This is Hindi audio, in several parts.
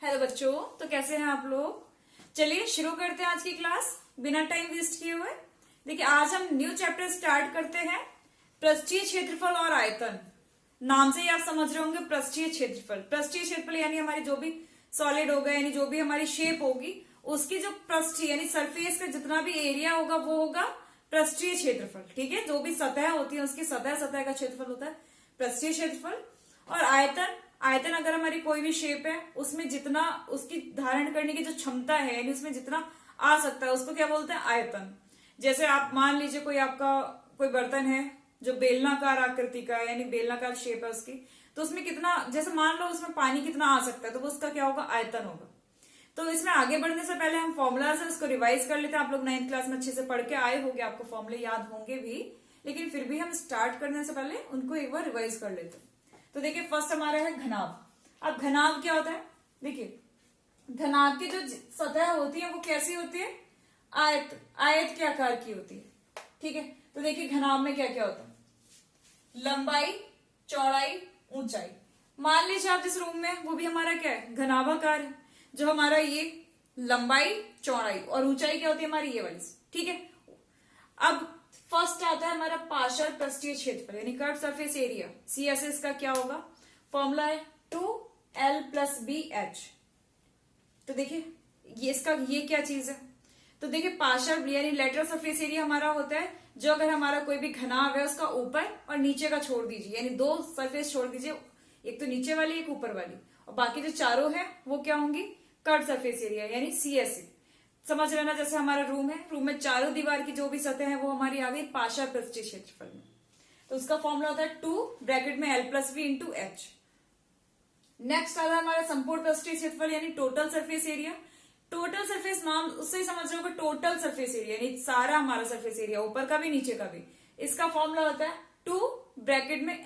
हेलो बच्चों, तो कैसे हैं आप लोग। चलिए शुरू करते हैं आज की क्लास बिना टाइम वेस्ट किए हुए। देखिए आज हम न्यू चैप्टर स्टार्ट करते हैं, पृष्ठीय क्षेत्रफल और आयतन। नाम से ही आप समझ रहे होंगे पृष्ठीय क्षेत्रफल। पृष्ठीय क्षेत्रफल यानी हमारी जो भी सॉलिड होगा, यानी जो भी हमारी शेप होगी उसकी जो पृष्ठीय यानी सरफेस का जितना भी एरिया होगा वो होगा पृष्ठीय क्षेत्रफल। ठीक है, जो भी सतह होती है उसकी सतह का क्षेत्रफल होता है पृष्ठीय क्षेत्रफल। और आयतन, आयतन अगर हमारी कोई भी शेप है उसमें जितना उसकी धारण करने की जो क्षमता है यानी उसमें जितना आ सकता है उसको क्या बोलते हैं, आयतन। जैसे आप मान लीजिए कोई आपका कोई बर्तन है जो बेलनाकार आकृति का है यानी बेलनाकार शेप है उसकी, तो उसमें कितना, जैसे मान लो उसमें पानी कितना आ सकता है तो वो उसका क्या होगा, आयतन होगा। तो इसमें आगे बढ़ने से पहले हम फॉर्मूलाज है उसको रिवाइज कर लेते हैं। आप लोग 9th क्लास में अच्छे से पढ़ के आए होंगे, आपको फॉर्मूले याद होंगे भी, लेकिन फिर भी हम स्टार्ट करने से पहले उनको एक बार रिवाइज कर लेते हैं। तो देखिए फर्स्ट हमारा है घनाभ। अब घनाभ क्या होता है, देखिए घनाभ की जो सतह होती है वो कैसी होती है, आयत, आयत के आकार की होती है। ठीक है, तो देखिए घनाभ में क्या क्या होता है, लंबाई, चौड़ाई, ऊंचाई। मान लीजिए आप जिस रूम में वो भी हमारा क्या है, घनाभाकार है। जो हमारा ये लंबाई, चौड़ाई और ऊंचाई क्या होती है हमारी ये वाली। ठीक है, अब फर्स्ट आता है हमारा पार्शियल पृष्ठीय क्षेत्रफल यानी कर्व सरफेस एरिया। CSS का क्या होगा, फॉर्मूला है 2L + BH। तो देखिए ये इसका ये क्या चीज है, तो देखिए पार्शियल यानी लेटरल सरफेस एरिया हमारा होता है जो अगर हमारा कोई भी घनाभ है उसका ऊपर और नीचे का छोड़ दीजिए, यानी दो सरफेस छोड़ दीजिए, एक तो नीचे वाली एक ऊपर वाली, और बाकी जो चारों है वो क्या होंगी, कर्व सरफेस एरिया यानी CSA। समझ लेना जैसे हमारा रूम है, रूम में चारों दीवार की जो भी सतह है वो हमारी आ गई पार्शियल पृष्ठीय क्षेत्रफल में। तो उसका फॉर्मूला होता है 2 ब्रैकेट में L + V × H। नेक्स्ट आता है हमारा संपूर्ण पृष्ठीय क्षेत्रफल यानी total surface area. Total surface नाम उससे ही समझ रहे हो, टोटल सरफेस एरिया यानी सारा हमारा सरफेस एरिया, ऊपर का भी नीचे का भी। इसका फॉर्मूला होता है 2 ब्रैकेट में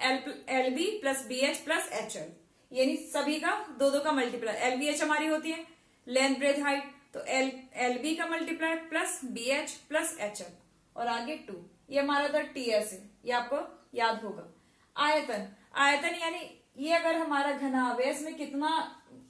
LB + BH + HL, यानी सभी का दो का मल्टीप्लाई। LBH हमारी होती है लेंथ ब्रेथ हाइट, तो LB का मल्टीप्लाई प्लस BH + HL और आगे 2। ये हमारा था TS है, ये आपको याद होगा। आयतन, आयतन यानी ये अगर हमारा घनाभ है इसमें कितना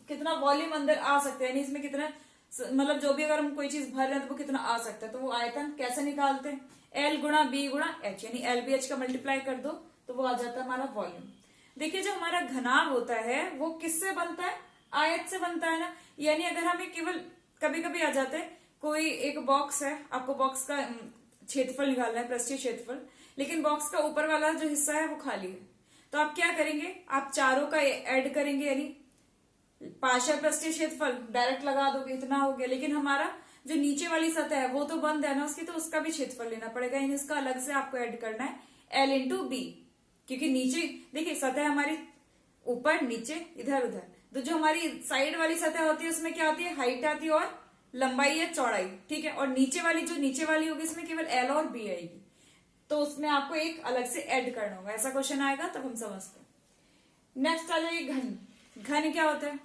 कितना वॉल्यूम अंदर आ सकता है, यानी इसमें कितना मतलब जो भी अगर हम कोई चीज भर रहे हैं तो वो कितना आ सकता है, तो वो आयतन कैसे निकालते हैं, L × B × H यानी LBH का मल्टीप्लाई कर दो तो वो आ जाता है हमारा वॉल्यूम। देखिए जो हमारा घनाभ होता है वो किससे बनता है, आयत से बनता है ना। यानी अगर हमें केवल कभी कभी आ जाते हैं, कोई एक बॉक्स है, आपको बॉक्स का क्षेत्रफल निकालना है, पृष्ठीय क्षेत्रफल, लेकिन बॉक्स का ऊपर वाला जो हिस्सा है वो खाली है, तो आप क्या करेंगे, आप चारों का ऐड करेंगे यानी पार्शियल पृष्ठीय क्षेत्रफल डायरेक्ट लगा दोगे, इतना हो गया। लेकिन हमारा जो नीचे वाली सतह है वो तो बंद है ना उसकी, तो उसका भी क्षेत्रफल लेना पड़ेगा, यानी उसका अलग से आपको ऐड करना है L × B, क्योंकि नीचे देखिए सतह हमारी ऊपर नीचे इधर उधर, तो जो हमारी साइड वाली सतह होती है उसमें क्या आती है, हाइट आती है और लंबाई या चौड़ाई। ठीक है, और नीचे वाली जो नीचे वाली होगी इसमें केवल L और B आएगी, तो उसमें आपको एक अलग से ऐड करना होगा। ऐसा क्वेश्चन आएगा तब हम समझते हैं। नेक्स्ट आ जाइए घन। घन क्या होता है,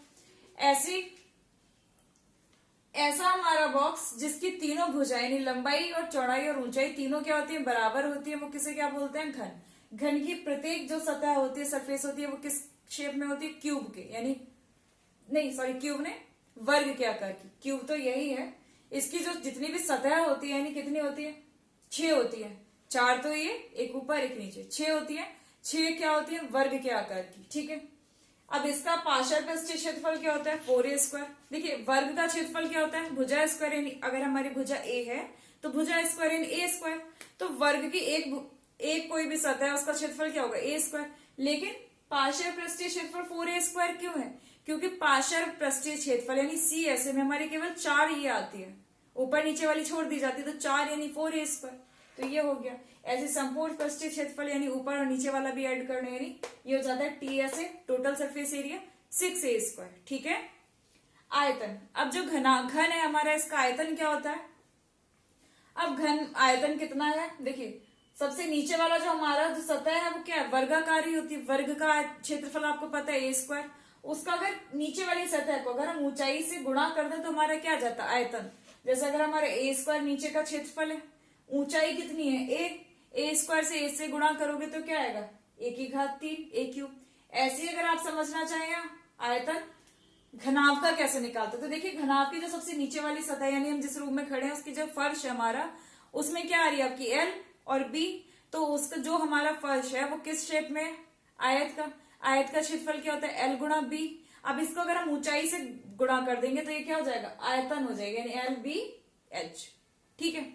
ऐसा हमारा बॉक्स जिसकी तीनों भुजाएं यानी लंबाई और चौड़ाई और ऊंचाई तीनों क्या होती है, बराबर होती है, वो किसे क्या बोलते हैं, घन। घन की प्रत्येक जो सतह होती है, सरफेस होती है, वो किस शेप में होती है, क्यूब के, यानी नहीं सॉरी क्यूब ने वर्ग के आकार की, क्यूब तो यही है। इसकी जो जितनी भी सतह होती है यानी कितनी होती है, 6 होती है, 4 तो ये, एक ऊपर एक नीचे, 6 होती है। 6 क्या होती है, वर्ग के आकार की। ठीक है, अब इसका पार्शियल पृष्ठीय क्षेत्रफल क्या होता है, 4A²। देखिए वर्ग का क्षेत्रफल क्या होता है, भुजा स्क्वायर, यानी अगर हमारी भुजा A है तो भुजा स्क्वायर यानी A², तो वर्ग की एक कोई भी सतह है उसका क्षेत्रफल क्या होगा, A²। लेकिन पार्शियल पृष्ठीय क्षेत्रफल 4A² क्यों है, क्योंकि पार्शियल पृष्ठीय क्षेत्रफल यानी CSA में हमारी केवल 4 ये आती है, ऊपर नीचे वाली छोड़ दी जाती है, तो 4 यानी 4A², तो ये हो गया। ऐसे संपूर्ण पृष्ठीय क्षेत्रफल यानी ऊपर और नीचे वाला भी ऐड करना, यानी ये हो जाता है TSA total surface area 6A²। ठीक है, आयतन, अब जो घन है हमारा इसका आयतन क्या होता है। अब घन आयतन कितना है, देखिए सबसे नीचे वाला जो हमारा जो सतह है वो क्या है, वर्गाकार ही होती है। वर्ग का क्षेत्रफल आपको पता है A², उसका अगर नीचे वाली सतह को अगर हम ऊंचाई से गुणा कर दें तो हमारा क्या आ जाता है, आयतन। जैसे अगर हमारा A² नीचे का क्षेत्रफल है, ऊंचाई कितनी है A² से A से गुणा करोगे तो क्या आएगा, A³ A³। ऐसे ही अगर आप समझना चाहें आयतन, घनाभ का कैसे निकालते हैं? तो देखिए घनाभ की जो सबसे नीचे वाली सतह यानी हम जिस रूम में खड़े हैं उसकी जो फर्श है हमारा, उसमें क्या आ रही है आपकी एल और बी। तो उसका जो हमारा फर्श है वो किस शेप में है? आयत का। आयत का क्षेत्रफल क्या होता है? एल गुणा बी। अब इसको अगर हम ऊंचाई से गुणा कर देंगे तो ये क्या हो जाएगा? आयतन हो जाएगा, यानी एल बी एच। ठीक है।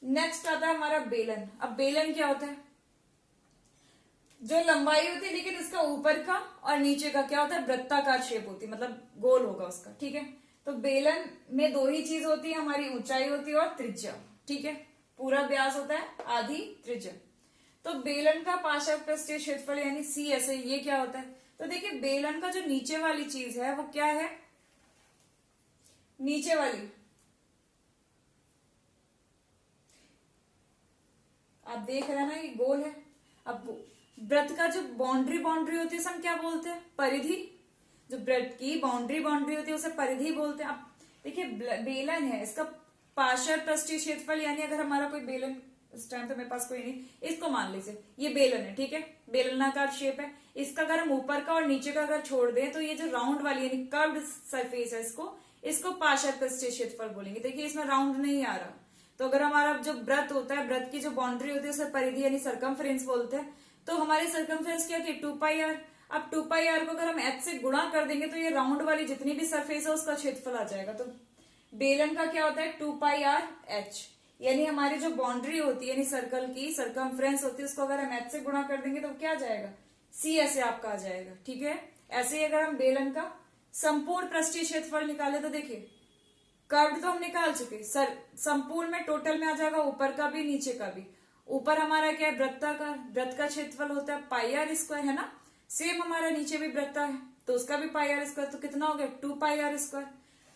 नेक्स्ट आता है हमारा बेलन। अब बेलन क्या होता है? जो लंबाई होती है लेकिन उसका ऊपर का और नीचे का क्या होता है? वृत्ताकार शेप होती है, मतलब गोल होगा उसका। ठीक है। तो बेलन में दो ही चीज होती है, हमारी ऊंचाई होती है और त्रिज्या। ठीक है। पूरा व्यास होता है, आधी त्रिज्या। तो बेलन का पार्श्व पृष्ठीय क्षेत्रफल यानी सी ऐसे ये क्या होता है? तो देखिए बेलन का जो नीचे वाली चीज है वो क्या है? नीचे वाली आप देख रहे हैं ना, ये गोल है। अब वृत्त का जो बाउंड्री होती है उसे हम क्या बोलते हैं? परिधि। जो वृत्त की बाउंड्री होती है उसे परिधि बोलते हैं। अब देखिए बेलन है, इसका पार्श्व पृष्ठीय क्षेत्रफल यानी अगर हमारा कोई बेलन, इस टाइम तो मेरे पास कोई नहीं, इसको मान लीजिए ये बेलन है। ठीक है। बेलनाकार शेप है। इसका अगर हम ऊपर का और नीचे का अगर छोड़ दें तो ये जो राउंड वाली यानी कर्व्ड सरफेस है इसको पार्श्व पृष्ठीय क्षेत्रफल बोलेंगे। देखिए इसमें राउंड नहीं आ रहा। तो अगर हमारा जो वृत्त होता है, वृत्त की जो बाउंड्री होती है उसे परिधि यानी सरकमफ्रेंस बोलते हैं। तो हमारी सरकमफ्रेंस क्या थी? 2πr। अब 2πr को अगर हम h से गुणा कर देंगे तो ये राउंड वाली जितनी भी सरफेस है उसका क्षेत्रफल आ जाएगा। तो बेलन का क्या होता है? 2πr/h। यानी हमारी जो बाउंड्री होती है यानी सर्कल की सरकमफ्रेंस होती है उसको अगर हम h से गुणा कर देंगे तो क्या आ जाएगा? c ऐसे आपका आ जाएगा। ठीक है। ऐसे ही अगर हम बेलन का संपूर्ण पृष्ठीय क्षेत्रफल निकाले तो देखिए कर्व तो हम निकाल चुके सर, संपूर्ण में टोटल में आ जाएगा ऊपर का भी नीचे का भी। ऊपर हमारा क्या है? वृत्ताकार। वृत्त का क्षेत्रफल होता है πr² है ना। सेम हमारा नीचे भी वृत्ता है तो उसका भी πr²। तो कितना हो गया? 2πr²।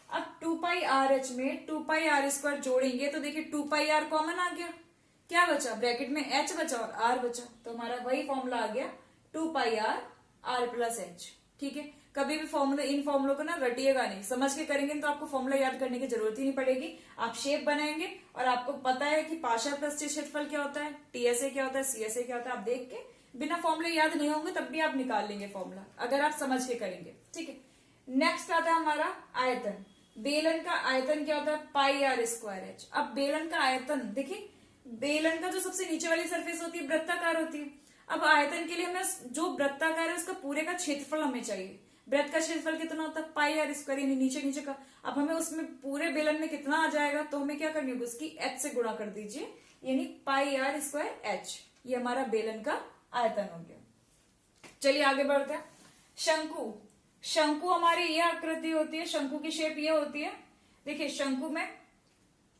अब 2πrh में 2πr² जोड़ेंगे तो देखिए 2πr कॉमन आ गया, क्या बचा? ब्रैकेट में h बचा और r बचा। तो हमारा वही फॉर्मूला आ गया 2πr/r+h। ठीक है। कभी भी फॉर्मूला, इन फॉर्मूलों को ना रटिएगा नहीं, समझ के करेंगे तो आपको फॉर्मूला याद करने की जरूरत ही नहीं पड़ेगी। आप शेप बनाएंगे और आपको पता है कि पार्श्व पृष्ठीय क्षेत्रफल क्या होता है, टीएसए क्या होता है, सीएसए क्या होता है। आप देख के बिना फॉर्मूले याद नहीं होंगे तब भी आप निकाल लेंगे फॉर्मूला, अगर आप समझ के करेंगे। ठीक है। नेक्स्ट आता है हमारा आयतन। बेलन का आयतन क्या होता है? πr²h। अब बेलन का आयतन देखिए, बेलन का जो सबसे नीचे वाली सरफेस होती है वृत्ताकार होती है। अब आयतन के लिए हमें जो वृत्ताकार है उसका पूरे का क्षेत्रफल हमें चाहिए। वृत्त का क्षेत्रफल कितना होता है? πr² यानी नीचे नीचे का। अब हमें उसमें पूरे बेलन में कितना आ जाएगा तो हमें क्या करनी होगी? उसकी h से गुणा कर दीजिए, यानी πr²h। ये हमारा बेलन का आयतन हो गया। चलिए आगे बढ़ते हैं। शंकु। शंकु हमारी ये आकृति होती है, शंकु की शेप ये होती है। देखिए शंकु में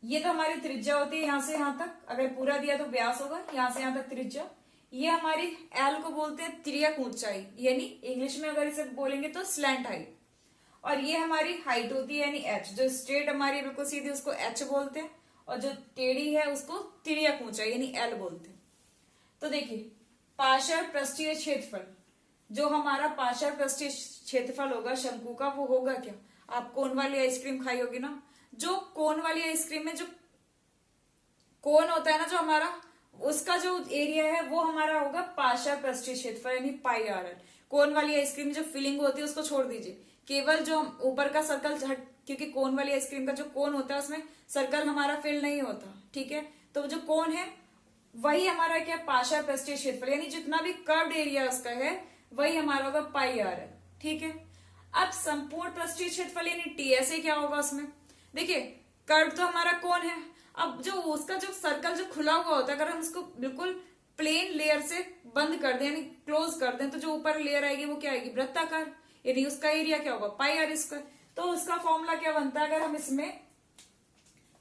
ये तो हमारी त्रिज्या होती है यहां से यहां तक, अगर पूरा दिया तो व्यास होगा, यहां से यहां तक त्रिज्या। ये हमारी एल को बोलते हैं तिर्यक ऊंचाई, यानी इंग्लिश में अगर इसे बोलेंगे तो स्लैंट हाइट। और ये हमारी हाइट होती है यानी एच। जो स्ट्रेट हमारी बिल्कुल सीधी उसको एच बोलते हैं और जो टेढ़ी है उसको तिर्यक ऊंचाई यानी एल बोलते हैं। तो देखिए पार्श्व पृष्ठीय क्षेत्रफल, जो हमारा पार्श्व पृष्ठीय क्षेत्रफल होगा शंकु का वो होगा क्या? आप कोन वाली आइसक्रीम खाई होगी ना, जो कोन वाली आइसक्रीम में जो कोन होता है ना जो हमारा, उसका जो एरिया है वो हमारा होगा पार्श्व पृष्ठीय क्षेत्रफल यानी πr। कोन वाली आइसक्रीम जो फिलिंग होती है उसको छोड़ दीजिए, केवल जो ऊपर का सर्कल हट, क्योंकि कोन वाली आइसक्रीम का जो कोन होता है उसमें सर्कल हमारा फिल नहीं होता। ठीक है। तो जो कोन है वही हमारा क्या? पार्श्व पृष्ठीय क्षेत्रफल, यानी जितना भी कर्व्ड एरिया उसका है वही हमारा होगा πr। ठीक है। अब संपूर्ण पृष्ठीय क्षेत्रफल यानी टीएसए क्या होगा उसमें? देखिए कर्व तो हमारा कोन है, अब जो उसका जो सर्कल जो खुला हुआ होता है अगर हम उसको बिल्कुल प्लेन लेयर से बंद कर दें यानी क्लोज कर दें तो जो ऊपर लेयर आएगी वो क्या आएगी? वृत्ताकार, यानी उसका एरिया क्या होगा? πr²। तो उसका फॉर्मूला क्या बनता है? अगर हम इसमें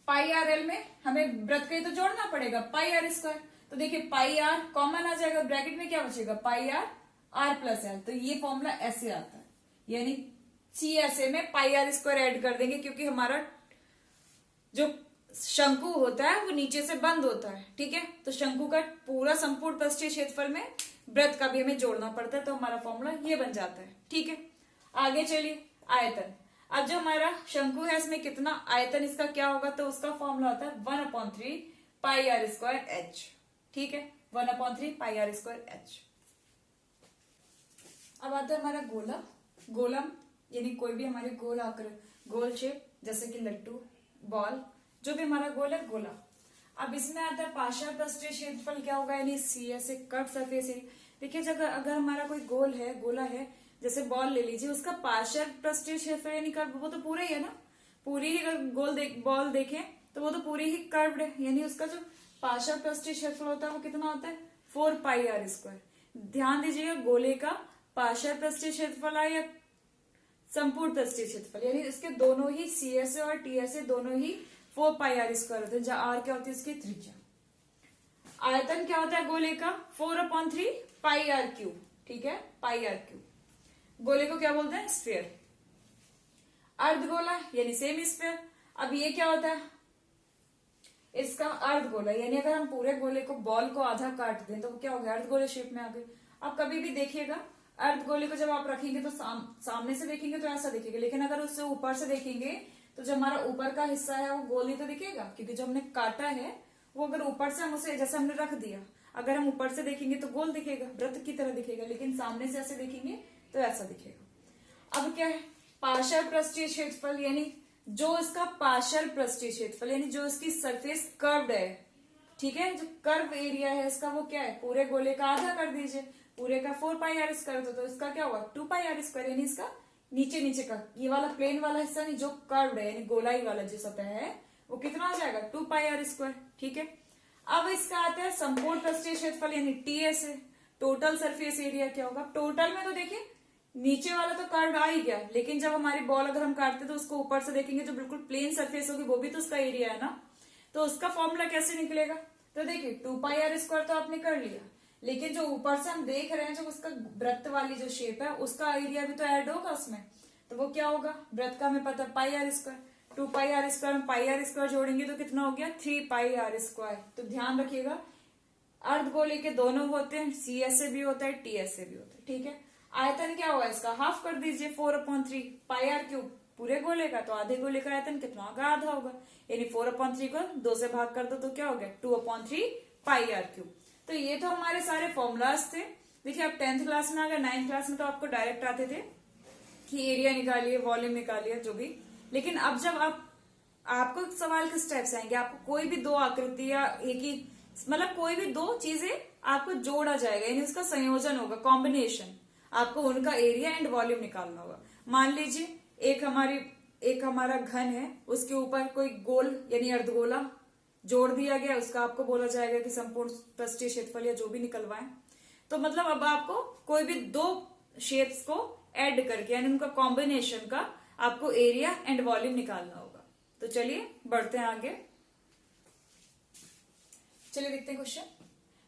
πrl में हमें वृत्त के तो जोड़ना पड़ेगा πr²। तो देखिए πr कॉमन आ जाएगा, ब्रैकेट में क्या बचेगा? πr/r+l। तो ये फॉर्मूला ऐसे आता है, यानी CSA में πr² ऐड कर देंगे क्योंकि हमारा जो शंकु होता है वो नीचे से बंद होता है। ठीक है। तो शंकु का पूरा संपूर्ण पृष्ठीय क्षेत्रफल में वृत्त का भी हमें जोड़ना पड़ता है, तो हमारा फॉर्मूला ये बन जाता है। ठीक है। आगे चलिए आयतन। अब जो हमारा शंकु है इसमें कितना आयतन इसका क्या होगा? तो उसका फॉर्मूला होता है 1/3 πr²h। ठीक है। 1/3 πr²h। अब आता है हमारा गोला, गोलम। यानी कोई भी हमारे गोल आकर गोल शेप, जैसे कि लट्टू, बॉल, जो भी हमारा गोल है गोला। अब इसमें आता है पार्शियल पृष्ठीय क्षेत्रफल क्या होगा, यानी सी ऐसे कर्व सरफेस एरिया। देखिए अगर हमारा कोई गोल है, गोला है, जैसे बॉल ले लीजिए, उसका पार्शियल पृष्ठीय क्षेत्रफल यानी कर्व वो तो पूरा ही है ना, पूरी ही अगर बॉल देखें तो वो तो पूरी ही कर्व्ड है, यानी उसका जो पार्शियल पृष्ठीय क्षेत्रफल होता है वो कितना होता है 4πr²। ध्यान दीजिएगा गोले का पार्शियल पृष्ठीय क्षेत्रफल है या संपूर्ण पृष्ठीय क्षेत्रफल, यानी इसके दोनों ही सी एस ए और टी एस ए दोनों ही 4πr² होते हैं, जहां आर क्या होती है इसकी त्रिज्या। आयतन क्या होता है गोले का 4/3πr³, ठीक है, πr³। गोले को क्या बोलते हैं स्फीयर। अर्धगोला यानी सेमी स्फीयर। अब ये क्या होता है, इसका अर्धगोला, यानी अगर हम पूरे गोले को बॉल को आधा काट दें तो क्या हो गया अर्धगोले शेप में आ गए। आप कभी भी देखिएगा अर्धगोले को जब आप रखेंगे तो सामने से देखेंगे तो ऐसा दिखेगा, लेकिन अगर उससे ऊपर से देखेंगे तो जो हमारा ऊपर का हिस्सा है वो गोल ही तो दिखेगा, क्योंकि जो हमने काटा है वो अगर ऊपर से हम उसे जैसे हमने रख दिया, अगर हम ऊपर से देखेंगे तो गोल दिखेगा, वृत्त की तरह दिखेगा, लेकिन सामने से ऐसे देखेंगे तो ऐसा दिखेगा। अब क्या है पार्शियल पृष्ठीय क्षेत्रफल, यानी जो इसका पार्शियल पृष्ठीय क्षेत्रफल, यानी जो इसकी सरफेस कर्व्ड है, ठीक है, जो कर्व एरिया है इसका वो क्या है पूरे गोले का आधा कर दीजिए, पूरे का 4πr² तो इसका क्या हुआ 2πr², यानी इसका नीचे नीचे का ये वाला प्लेन वाला हिस्सा नहीं जो कर्व्ड है यानी गोलाई वाला जो सतह है वो कितना आ जाएगा 2πr², ठीक है। अब इसका आता है संपूर्ण पृष्ठीय क्षेत्रफल यानी टीएसए, टोटल सरफेस एरिया क्या होगा। टोटल में तो देखिए नीचे वाला तो कर्व आ ही गया, लेकिन जब हमारी बॉल अगर हम काटते तो उसको ऊपर से देखेंगे जो बिल्कुल प्लेन सरफेस होगी वो भी तो उसका एरिया है ना, तो उसका फॉर्मूला कैसे निकलेगा। तो देखिए 2πr² तो आपने कर लिया, लेकिन जो ऊपर से हम देख रहे हैं जो उसका वृत्त वाली जो शेप है उसका एरिया भी तो ऐड होगा उसमें, तो वो क्या होगा वृत्त का हमें पता πr², 2πr² में πr² जोड़ेंगे तो कितना हो गया 3πr²। तो ध्यान रखिएगा अर्धगोले के दोनों होते हैं, सी एस ए भी होता है टी एस ए भी होता है, ठीक है। आयतन क्या होगा इसका हाफ कर दीजिए 4/3 πr³ पूरे गोले का, तो आधे गोले का आयतन कितना होगा आधा होगा, यानी 4/3 को 2 से भाग कर दो तो क्या हो गया 2/3 πr³। तो ये तो हमारे सारे फॉर्मूलाज थे। देखिए आप 10th क्लास में आ गए, 9th क्लास में तो आपको डायरेक्ट आते थे कि एरिया निकालिए वॉल्यूम निकालिए जो भी, लेकिन अब जब आपको सवाल किस टाइप से आएंगे, आपको कोई भी दो आकृति या एक ही मतलब कोई भी दो चीजें आपको जोड़ा जाएगा, यानी उसका संयोजन होगा कॉम्बिनेशन, आपको उनका एरिया एंड वॉल्यूम निकालना होगा। मान लीजिए एक हमारा घन है, उसके ऊपर कोई गोल यानी अर्धगोला जोड़ दिया गया, उसका आपको बोला जाएगा कि संपूर्ण पृष्ठीय क्षेत्रफल या जो भी निकलवाएं। तो मतलब अब आपको कोई भी दो शेप्स को ऐड करके यानी उनका कॉम्बिनेशन का आपको एरिया एंड वॉल्यूम निकालना होगा। तो चलिए बढ़ते हैं आगे, चलिए देखते हैं क्वेश्चन।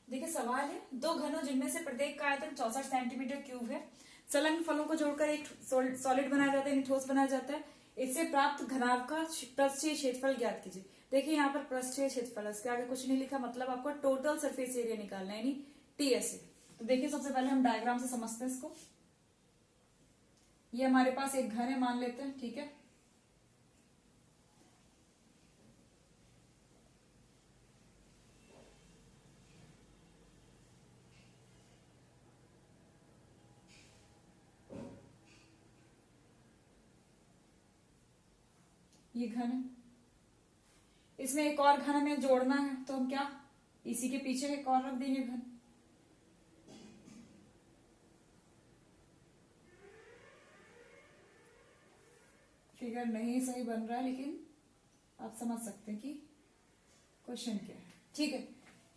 देखिए सवाल है दो घनों जिनमें से प्रत्येक का आयतन 64 सेंटीमीटर क्यूब है, संलग्न फलों को जोड़कर एक सॉलिड बनाया जाता है, ठोस बनाया जाता है, इससे प्राप्त घनाभ का पृष्ठीय क्षेत्रफल ज्ञात कीजिए। देखिए यहाँ पर पृष्ठीय क्षेत्रफल उसके आगे कुछ नहीं लिखा, मतलब आपको टोटल सरफेस एरिया निकालना है यानी टीएसए। तो देखिए सबसे पहले हम डायग्राम से समझते हैं इसको। ये हमारे पास एक घर है मान लेते हैं, ठीक है, ये घन है, इसमें एक और घन हमें जोड़ना है, तो हम क्या इसी के पीछे एक और रख देंगे घन। फिगर नहीं सही बन रहा है, लेकिन आप समझ सकते हैं कि क्वेश्चन क्या है, ठीक है।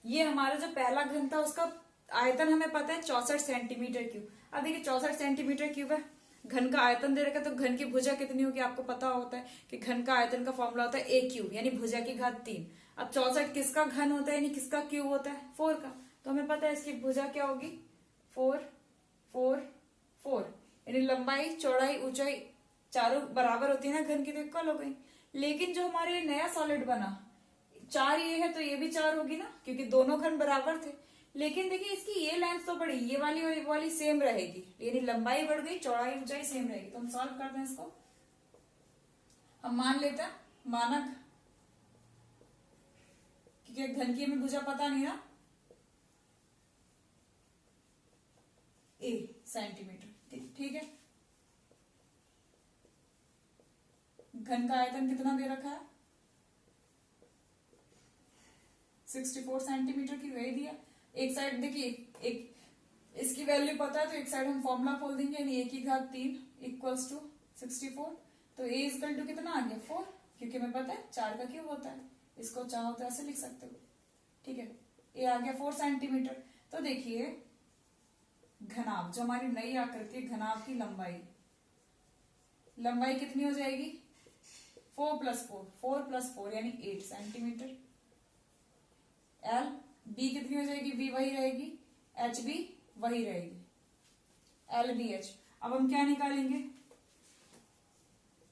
ये हमारा जो पहला घन था उसका आयतन हमें पता है 64 सेंटीमीटर क्यूब। अब देखिए 64 सेंटीमीटर क्यूब है, घन का आयतन दे रखा है, तो घन की भुजा कितनी होगी आपको पता होता है कि घन का आयतन का फॉर्मूला होता है ए क्यूब यानी भुजा की घात 3। अब 64 किसका घन होता है यानी किसका क्यूब होता है 4 का, तो हमें पता है इसकी भुजा क्या होगी 4 4 4, यानी लंबाई चौड़ाई ऊंचाई चारों बराबर होती है ना घन की, तो इक्वल हो गई। लेकिन जो हमारे नया सॉलिड बना 4 ये है तो ये भी 4 होगी ना, क्योंकि दोनों घन बराबर थे। लेकिन देखिए इसकी ये लेंथ तो बढ़ी, ये वाली और ये वाली सेम रहेगी, यानी लंबाई बढ़ गई चौड़ाई ऊंचाई सेम रहेगी। तो हम सॉल्व करते हैं इसको। हम मान लेते हैं मानक, क्योंकि घन की हमें भुजा पता नहीं ना, ए सेंटीमीटर, ठीक है। घन का आयतन कितना दे रखा है 64 सेंटीमीटर की वही दिया। एक साइड देखिए एक इसकी वैल्यू पता है तो एक साइड हम फॉर्मूला खोल देंगे, यानी 1/3 इक्वल्स टू 64। तो a इक्वल टू कितना आ गया 4, क्योंकि हमें पता है 4 का क्यूब होता है, इसको चाहो तो ऐसे लिख सकते हो। ठीक है, a आ गया 4 सेंटीमीटर। तो देखिए घनाभ, जो हमारी नई आकृति है, घनाभ की लंबाई कितनी हो जाएगी 4 + 4, 4 + 4 यानी 8 सेंटीमीटर। एल बी कितनी हो जाएगी, बी वही रहेगी, एच बी वही रहेगी, एल बी एच। अब हम क्या निकालेंगे,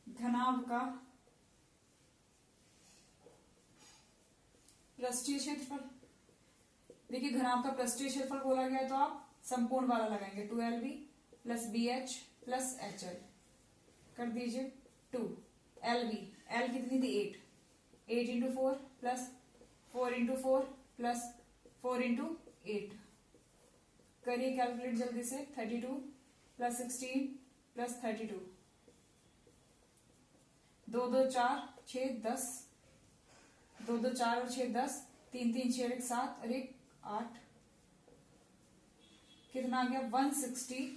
घनाभ का पृष्ठीय क्षेत्रफल। देखिए घनाभ का पृष्ठीय क्षेत्रफल बोला गया है तो आप संपूर्ण वाला लगाएंगे, 2LB + BH + HL कर दीजिए 2 LB, L कितनी थी 8, 8 × 4 + 4 × 4 + 4 × 8 करिए कैलकुलेट जल्दी से, 32 + 16 + 32, 2 2 4 6 10, 2 2 4 और 6 10, 3 3 6 1 7 और 1 8, कितना आ गया 160।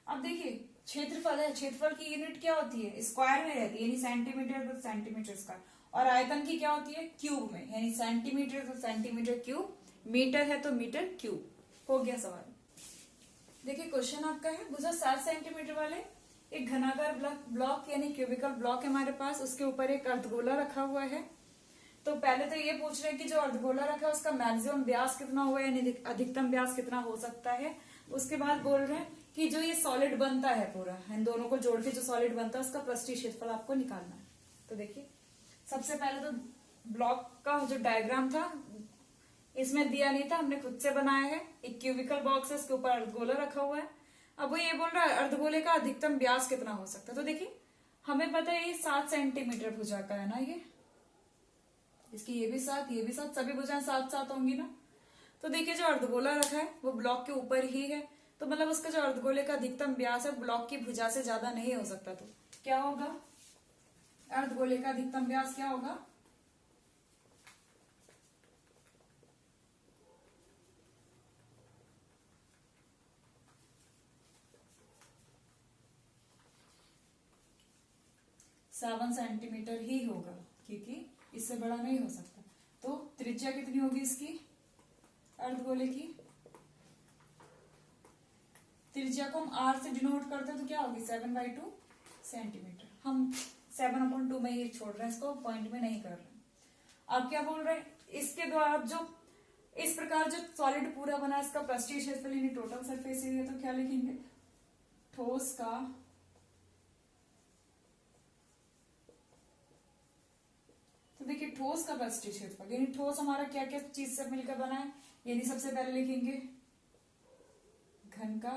अब देखिए क्षेत्रफल है, क्षेत्रफल की यूनिट क्या होती है, स्क्वायर में रहती है, यानी सेंटीमीटर तो सेंटीमीटर स्क्वायर, और आयतन की क्या होती है क्यूब में, यानी सेंटीमीटर तो सेंटीमीटर क्यूब, मीटर है तो मीटर क्यूब। हो गया सवाल। देखिए क्वेश्चन आपका है, भुजा 7 सेंटीमीटर वाले एक घनाकार ब्लॉक यानी क्यूबिकल ब्लॉक है हमारे पास, उसके ऊपर एक अर्धगोला रखा हुआ है। तो पहले तो ये पूछ रहे हैं कि जो अर्धगोला रखा है उसका मैक्सिमम व्यास कितना हुआ है, यानी अधिकतम व्यास कितना हो सकता है। उसके बाद बोल रहे हैं कि जो ये सॉलिड बनता है पूरा, इन दोनों को जोड़ के जो सॉलिड बनता है उसका पृष्ठीय क्षेत्रफल आपको निकालना है। तो देखिए सबसे पहले तो ब्लॉक का जो डायग्राम था इसमें दिया नहीं था, हमने खुद से बनाया है। एक क्यूबिकल बॉक्स है, इसके ऊपर अर्धगोला रखा हुआ है। अब वो ये बोल रहा है अर्धगोले का अधिकतम व्यास कितना हो सकता है। तो देखिए हमें पता है ये 7 सेंटीमीटर भुजा का है ना, ये इसकी ये भी 7 ये भी 7, सभी भुजाएं 7 7 होंगी ना। तो देखिए जो अर्धगोला रखा है वो ब्लॉक के ऊपर ही है, तो मतलब उसका जो अर्धगोले का अधिकतम व्यास है ब्लॉक की भुजा से ज्यादा नहीं हो सकता। तो क्या होगा, अर्धगोले का अधिकतम व्यास क्या होगा, सेवन सेंटीमीटर ही होगा, क्योंकि इससे बड़ा नहीं हो सकता। तो त्रिज्या कितनी होगी इसकी, अर्धगोले की त्रिज्या को हम आर से डिनोट करते हैं तो क्या होगी 7/2 सेंटीमीटर। हम 7/2 में ही छोड़ रहे हैं, इसको पॉइंट में नहीं कर रहे। अब क्या बोल रहे हैं, इसके द्वारा जो इस प्रकार जो सॉलिड पूरा बना इसका पृष्ठीय क्षेत्रफल यानी टोटल सरफेस एरिया, तो क्या लिखेंगे, ठोस का तो देखिए ठोस का पृष्ठीय क्षेत्रफल यानी ठोस हमारा क्या क्या चीज से मिलकर बना है, यानी सबसे पहले लिखेंगे घन का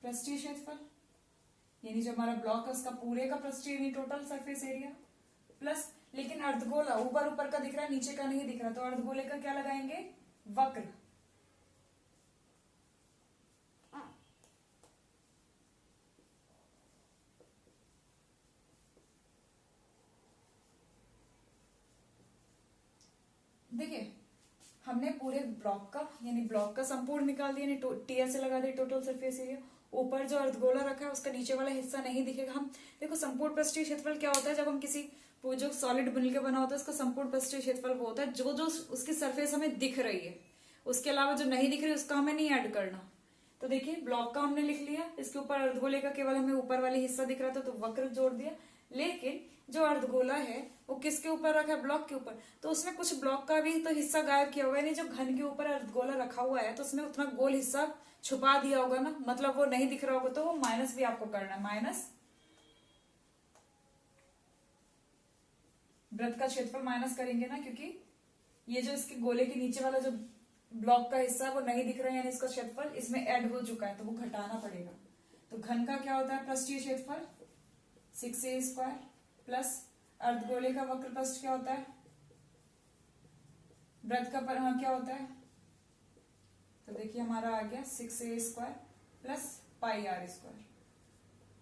पृष्ठीय क्षेत्रफल, यानी जो हमारा ब्लॉक है उसका पूरे का पृष्ठीय यानी टोटल सरफेस एरिया, प्लस लेकिन अर्धगोला ऊपर ऊपर का दिख रहा है नीचे का नहीं दिख रहा, तो अर्धगोले का क्या लगाएंगे वक्र। देखिए हमने पूरे ब्लॉक का यानी ब्लॉक का संपूर्ण निकाल दिया, यानी टीएस से लगा दिया टोटल सरफेस एरिया। ऊपर जो अर्धगोला रखा है उसका नीचे वाला हिस्सा नहीं दिखेगा। हम देखो संपूर्ण पृष्ठीय क्षेत्रफल क्या होता है, जब हम किसी जो सॉलिड बन के बना होता है उसका संपूर्ण पृष्ठीय क्षेत्रफल वो होता है जो जो उसकी सरफेस हमें दिख रही है, उसके अलावा जो नहीं दिख रही है उसका हमें नहीं ऐड करना। तो देखिए ब्लॉक का हमने लिख लिया, इसके ऊपर अर्धगोले का केवल हमें ऊपर वाले हिस्सा दिख रहा था तो वक्र जोड़ दिया। लेकिन जो अर्धगोला है वो किसके ऊपर रखा है, ब्लॉक के ऊपर, तो उसमें कुछ ब्लॉक का भी तो हिस्सा गायब किया होगा, यानी जो घन के ऊपर अर्धगोला रखा हुआ है तो उसमें उतना गोल हिस्सा छुपा दिया होगा ना, मतलब वो नहीं दिख रहा होगा, तो वो माइनस भी आपको करना है। माइनस वृत्त का क्षेत्रफल माइनस करेंगे ना, क्योंकि ये जो इसके गोले के नीचे वाला जो ब्लॉक का हिस्सा वो नहीं दिख रहा है, यानी इसका क्षेत्रफल इसमें ऐड हो चुका है तो वो घटाना पड़ेगा। तो घन का क्या होता है पृष्ठीय क्षेत्रफल 6a² प्लस अर्धगोले का वक्र पृष्ठ क्या होता है, वृत्त का परिमाण क्या होता है, तो देखिए हमारा आ गया 6a² प्लस πr²,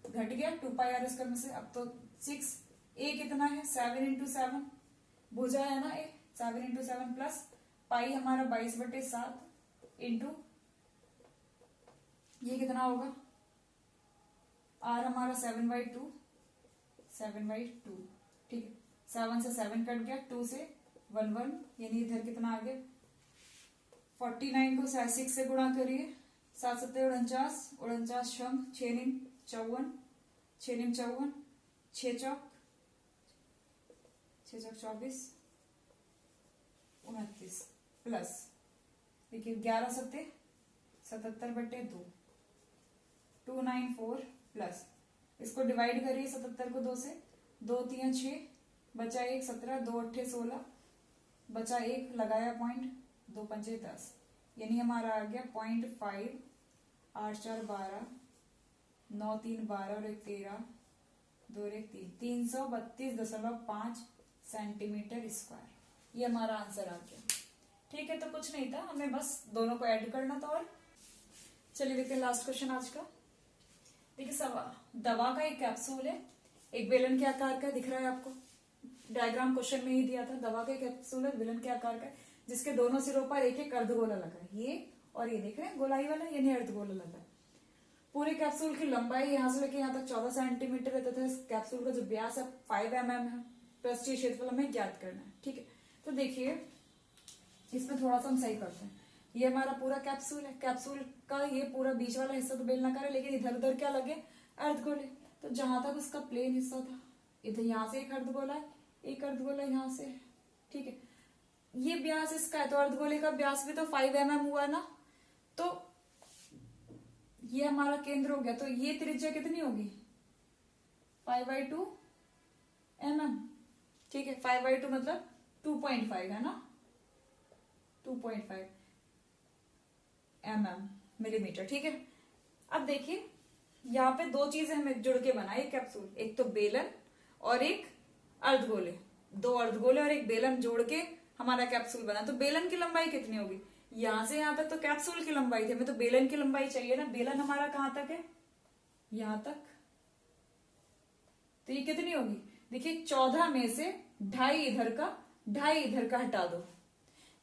घट गया 2πr² में से। अब तो 6 ए कितना है 7 × 7, भुजा है ना ए, 7 × 7 प्लस पाई हमारा 22/7 इंटू ये कितना होगा आर हमारा 7/2, 7/2। ठीक है, 7 से 7 कट गया, 2 से 1 1, यानी इधर कितना आ गया 49 को 6 से गुणा करिए, 7 7 49, 49 शंख, 6 9 54, 6 9 54, 6 चौक 24 29 प्लस देखिए 11 7 77/2, 294 प्लस इसको डिवाइड करिए 77 को 2 से, 2 3 6 बचा 1 17, 2 8 16 बचा 1 लगाया पॉइंट, 2 5 10, यानी हमारा आ गया 0.5, 8 4 12, 9 3 12 और 1 13, 2 1 3, 332.5 सेंटीमीटर स्क्वायर। ये हमारा आंसर आ गया। ठीक है, तो कुछ नहीं था, हमें बस दोनों को ऐड करना था। और चलिए देखते हैं लास्ट क्वेश्चन आज का। देखिए दवा का एक कैप्सूल है, एक बेलन के आकार का, दिख रहा है आपको, डायग्राम क्वेश्चन में ही दिया था। दवा का कैप्सूल है, बेलन के आकार का, जिसके दोनों सिरों पर एक एक अर्धगोला लगा है, ये और ये देख रहे हैं गोलाई वाला, यानी अर्धगोला लगा है। पूरे कैप्सूल की लंबाई यहाँ से लेके यहाँ तक 14 सेंटीमीटर है तथा इस कैप्सूल का जो व्यास है 5 mm है। पृष्ठीय क्षेत्रफल हमें ज्ञात करना है। ठीक है, तो देखिए इसमें थोड़ा सा हम सही करते हैं। ये हमारा पूरा कैप्सूल है, कैप्सूल का ये पूरा बीच वाला हिस्सा तो बेलनाकार है, लेकिन इधर उधर क्या लगे अर्धगोले। तो जहां तक उसका प्लेन हिस्सा था, इधर यहाँ से एक अर्धगोला है, एक अर्धगोला यहाँ से। ठीक है, ये व्यास इसका है, तो अर्धगोले का व्यास भी तो 5 mm हुआ ना, तो ये हमारा केंद्र हो गया। तो ये त्रिज्या कितनी होगी 5/2 mm। ठीक है, 5/2 मतलब 2.5 है ना, 2.5 mm मिलीमीटर। ठीक है, अब देखिए यहाँ पे दो चीजें हमें जुड़ के बना एक कैप्सूल, एक तो बेलन और एक अर्धगोले, दो अर्धगोले और एक बेलन जोड़ के हमारा कैप्सूल बना। तो बेलन की लंबाई कितनी होगी, यहां से यहां तक तो कैप्सूल की लंबाई थी, हमें तो बेलन की लंबाई चाहिए ना। बेलन हमारा कहां तक है, यहां तक, तो ये कितनी होगी, देखिए 14 में से 2.5 इधर का 2.5 इधर का हटा दो,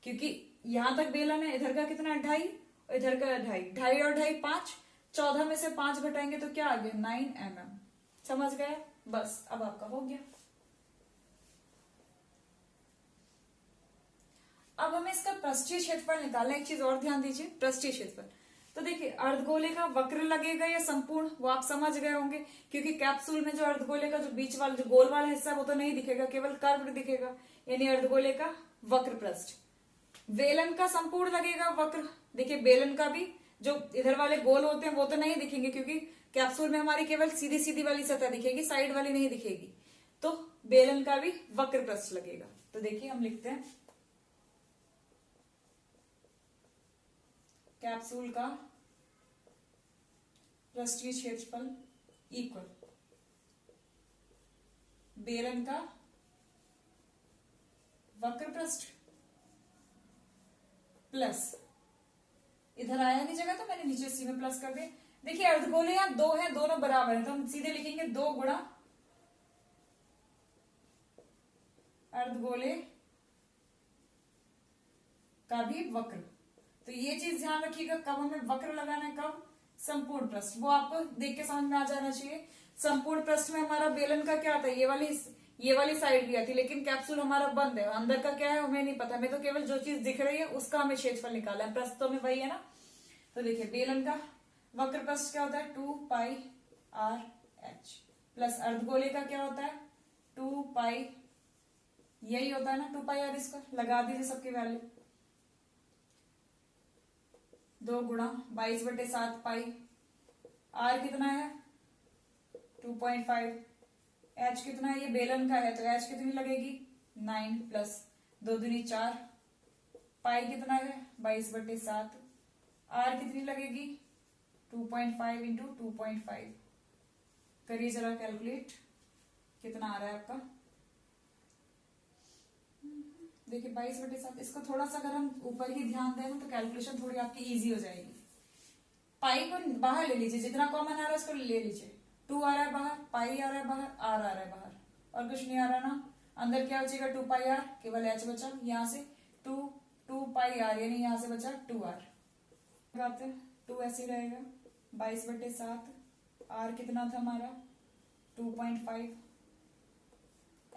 क्योंकि यहां तक बेलन है, इधर का कितना है 2.5 और इधर का 2.5, 2.5 और 2.5 5, 14 में से 5 घटाएंगे तो क्या आ गया 9 mm। समझ गए, बस अब आपका हो गया। अब हमें इसका पृष्ठीय क्षेत्रफल निकालना है। एक चीज और ध्यान दीजिए, पृष्ठीय क्षेत्रफल। तो देखिए अर्धगोले का वक्र लगेगा या संपूर्ण, वो आप समझ गए होंगे, क्योंकि कैप्सूल में जो अर्धगोले का जो बीच वाला जो गोल वाला हिस्सा वो तो नहीं दिखेगा, केवल कर्व दिखेगा, यानी अर्धगोले का वक्र पृष्ठ। बेलन का संपूर्ण लगेगा वक्र, देखिए बेलन का भी जो इधर वाले गोल होते हैं वो तो नहीं दिखेंगे, क्योंकि कैप्सूल में हमारी केवल सीधी सीधी वाली सतह दिखेगी, साइड वाली नहीं दिखेगी। तो बेलन का भी वक्र पृष्ठ लगेगा। तो देखिए हम लिखते हैं कैप्सूल का पृष्ठीय क्षेत्रफल इक्वल बेलन का वक्र पृष्ठ प्लस, इधर आया नहीं जगह तो मैंने नीचे सी में प्लस कर दिया। देखिए अर्धगोले यहां दो हैं, दोनों बराबर हैं, तो हम सीधे लिखेंगे 2 गुणा अर्धगोले का भी वक्र। तो ये चीज ध्यान रखिएगा, कब हमें वक्र लगाना है, कब संपूर्ण पृष्ठ, वो आपको देख के समझ में आ जाना चाहिए। संपूर्ण पृष्ठ में हमारा बेलन का क्या आता है, ये वाली साइड भी आती है, लेकिन कैप्सूल हमारा बंद है, अंदर का क्या है हमें नहीं पता, हमें तो केवल जो चीज दिख रही है उसका हमें क्षेत्रफल निकालना है, पृष्ठ तो में वही है ना। तो देखिए बेलन का वक्र पृष्ठ क्या होता है 2πr/h प्लस अर्धगोले का क्या होता है 2π, यही होता है ना 2πr²। लगा दीजिए सबकी वैल्यू, 2 गुणा 22/7 पाई, आर कितना है 2.5, एच कितना है, ये बेलन का है तो एच कितनी लगेगी 9 प्लस 2 दूनी 4, पाई कितना है 22/7, आर कितनी लगेगी 2.5 इंटू 2.5, करिए जरा कैलकुलेट कितना आ रहा है आपका। देखिए 22/7, इसको थोड़ा सा अगर हम ऊपर ही ध्यान दें तो कैलकुलेशन थोड़ी आपकी इजी हो जाएगी। पाई को बाहर ले लीजिए, जितना कॉमन आ रहा है उसको ले लीजिए, 2 आ रहा है बाहर, पाई आ रहा है बाहर, आर आ रहा है बाहर, और कुछ नहीं आ रहा ना। अंदर क्या बचेगा 2πr, केवल h बचा, यहाँ से 2πr यानी यहाँ से बचा 2r। लगाते 2 ऐसे रहेगा 22/7। r कितना था हमारा 2.5,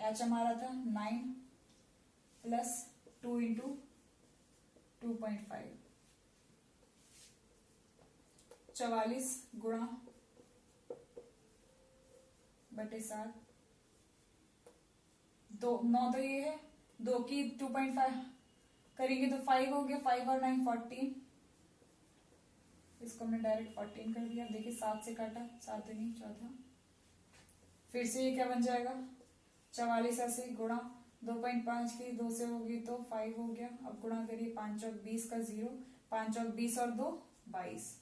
h हमारा था 9 प्लस 2 इंटू 2.5, 44 गुणा बटे 7, 9 तो ये है, 2 की 2.5 करेंगे तो 5 हो गया, 5 और 9 14, इसको हमने डायरेक्ट 14 कर दिया। देखिए 7 से काटा, 7 नहीं 14, फिर से ये क्या बन जाएगा 44 ऐसे गुणा 2.5 की 2 से होगी तो 5 हो गया। अब गुणा करिए 5 और 20 का 0, 5 और 20 और 2 22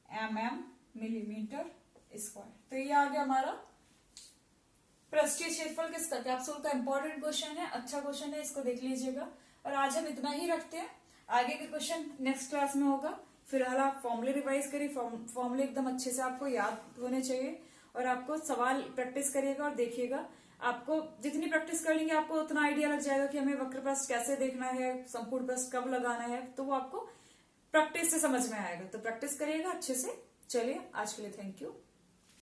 mm मिलीमीटर स्क्वायर। तो ये आ गया हमारा पृष्ठीय क्षेत्रफल किसका, कैप्सूल का। इंपॉर्टेंट क्वेश्चन है, अच्छा क्वेश्चन है, इसको देख लीजिएगा। और आज हम इतना ही रखते हैं, आगे के क्वेश्चन नेक्स्ट क्लास में होगा। फिलहाल आप फॉर्मूले रिवाइज करिए, फॉर्मूले एकदम अच्छे से आपको याद होने चाहिए, और आपको सवाल प्रैक्टिस करिएगा और देखिएगा। आपको जितनी प्रैक्टिस कर लेंगे आपको उतना आइडिया लग जाएगा कि हमें वक्र पृष्ठ कैसे देखना है, संपूर्ण पृष्ठ कब लगाना है, तो वो आपको प्रैक्टिस से समझ में आएगा। तो प्रैक्टिस करिएगा अच्छे से। चलिए आज के लिए थैंक यू।